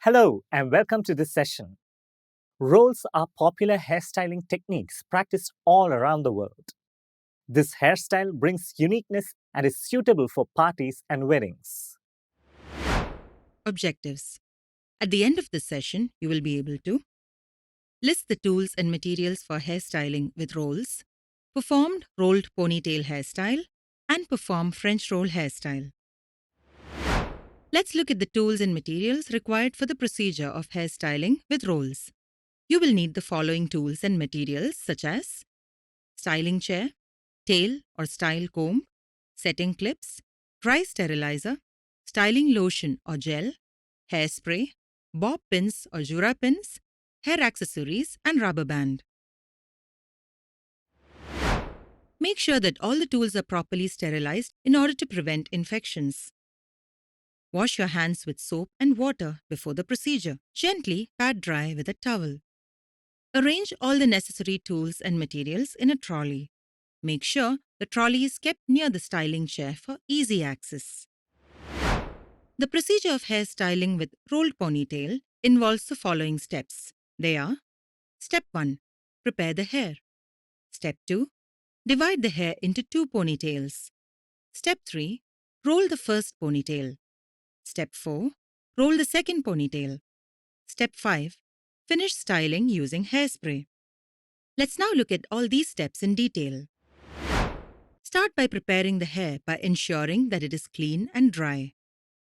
Hello and welcome to this session. Rolls are popular hairstyling techniques practiced all around the world. This hairstyle brings uniqueness and is suitable for parties and weddings. Objectives. At the end of this session, you will be able to list the tools and materials for hairstyling with rolls, performed rolled ponytail hairstyle, and perform French roll hairstyle. Let's look at the tools and materials required for the procedure of hairstyling with rolls. You will need the following tools and materials such as styling chair, tail or style comb, setting clips, dry sterilizer, styling lotion or gel, hairspray, bob pins or jura pins, hair accessories, and rubber band. Make sure that all the tools are properly sterilized in order to prevent infections. Wash your hands with soap and water before the procedure. Gently pat dry with a towel. Arrange all the necessary tools and materials in a trolley. Make sure the trolley is kept near the styling chair for easy access. The procedure of hairstyling with rolled ponytail involves the following steps. They are: Step 1. Prepare the hair. Step 2. Divide the hair into 2 ponytails. Step 3. Roll the first ponytail. Step 4. Roll the second ponytail. Step 5. Finish styling using hairspray. Let's now look at all these steps in detail. Start by preparing the hair by ensuring that it is clean and dry.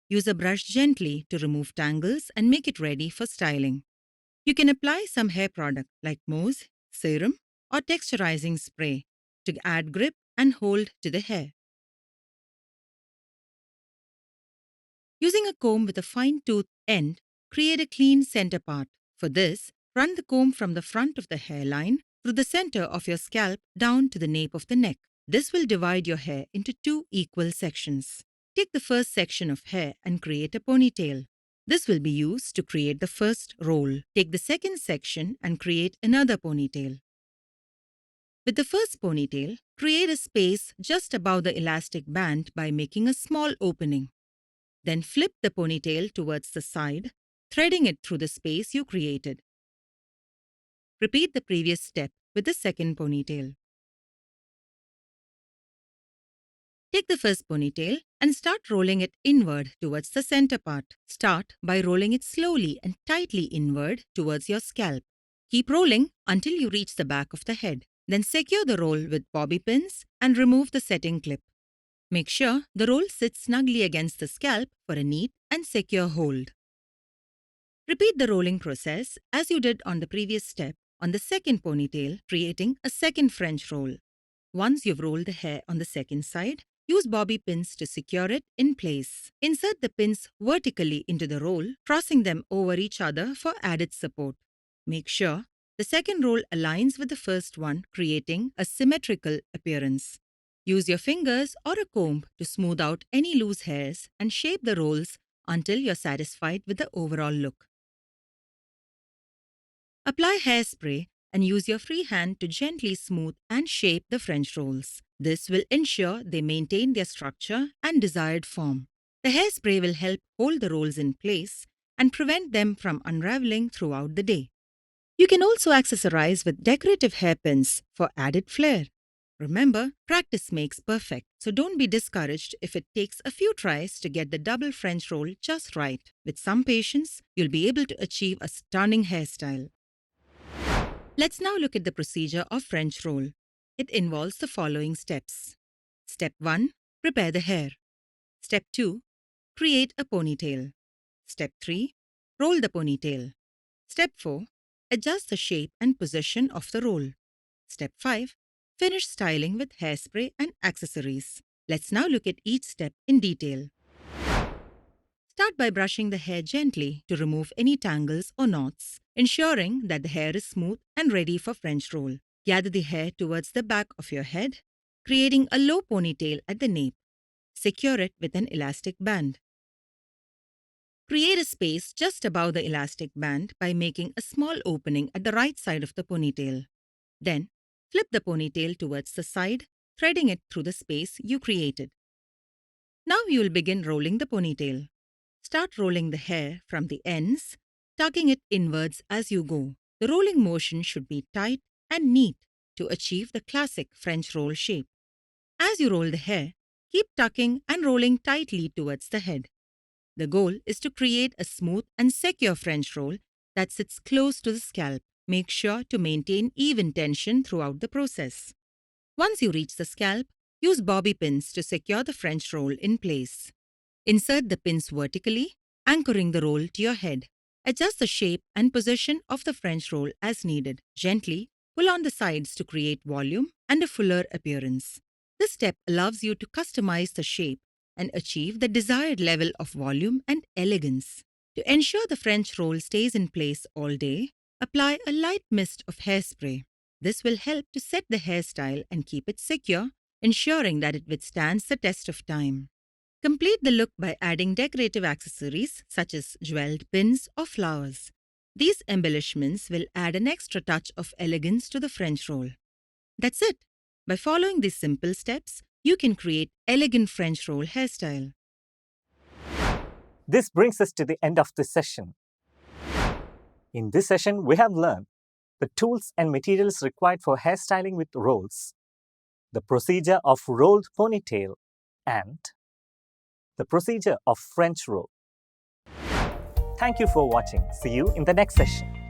Use a brush gently to remove tangles and make it ready for styling. You can apply some hair product like mousse, serum, or texturizing spray to add grip and hold to the hair. Using a comb with a fine tooth end, create a clean center part. For this, run the comb from the front of the hairline through the center of your scalp down to the nape of the neck. This will divide your hair into 2 equal sections. Take the first section of hair and create a ponytail. This will be used to create the first roll. Take the second section and create another ponytail. With the first ponytail, create a space just above the elastic band by making a small opening. Then flip the ponytail towards the side, threading it through the space you created. Repeat the previous step with the second ponytail. Take the first ponytail and start rolling it inward towards the center part. Start by rolling it slowly and tightly inward towards your scalp. Keep rolling until you reach the back of the head. Then secure the roll with bobby pins and remove the setting clip. Make sure the roll sits snugly against the scalp for a neat and secure hold. Repeat the rolling process as you did on the previous step on the second ponytail, creating a second French roll. Once you've rolled the hair on the second side, use bobby pins to secure it in place. Insert the pins vertically into the roll, crossing them over each other for added support. Make sure the second roll aligns with the first one, creating a symmetrical appearance. Use your fingers or a comb to smooth out any loose hairs and shape the rolls until you're satisfied with the overall look. Apply hairspray and use your free hand to gently smooth and shape the French rolls. This will ensure they maintain their structure and desired form. The hairspray will help hold the rolls in place and prevent them from unraveling throughout the day. You can also accessorize with decorative hairpins for added flair. Remember, practice makes perfect, so don't be discouraged if it takes a few tries to get the double French roll just right. With some patience, you'll be able to achieve a stunning hairstyle. Let's now look at the procedure of French roll. It involves the following steps. Step 1. Prepare the hair. Step 2. Create a ponytail. Step 3. Roll the ponytail. Step 4. Adjust the shape and position of the roll. Step 5. Finish styling with hairspray and accessories. Let's now look at each step in detail. Start by brushing the hair gently to remove any tangles or knots, ensuring that the hair is smooth and ready for French roll. Gather the hair towards the back of your head, creating a low ponytail at the nape. Secure it with an elastic band. Create a space just above the elastic band by making a small opening at the right side of the ponytail. Then, flip the ponytail towards the side, threading it through the space you created. Now you will begin rolling the ponytail. Start rolling the hair from the ends tucking it inwards as you go. The rolling motion should be tight and neat to achieve the classic French roll shape. As you roll the hair, keep tucking and rolling tightly towards the head. The goal is to create a smooth and secure French roll that sits close to the scalp. Make sure to maintain even tension throughout the process. Once you reach the scalp, use bobby pins to secure the French roll in place. Insert the pins vertically, anchoring the roll to your head. Adjust the shape and position of the French roll as needed. Gently pull on the sides to create volume and a fuller appearance. This step allows you to customize the shape and achieve the desired level of volume and elegance. To ensure the French roll stays in place all day, apply a light mist of hairspray. This will help to set the hairstyle and keep it secure, ensuring that it withstands the test of time. Complete the look by adding decorative accessories such as jeweled pins or flowers. These embellishments will add an extra touch of elegance to the French roll. That's it. By following these simple steps, you can create elegant French roll hairstyle. This brings us to the end of this session. In this session, we have learned the tools and materials required for hairstyling with rolls, the procedure of rolled ponytail, and the procedure of French roll. Thank you for watching. See you in the next session.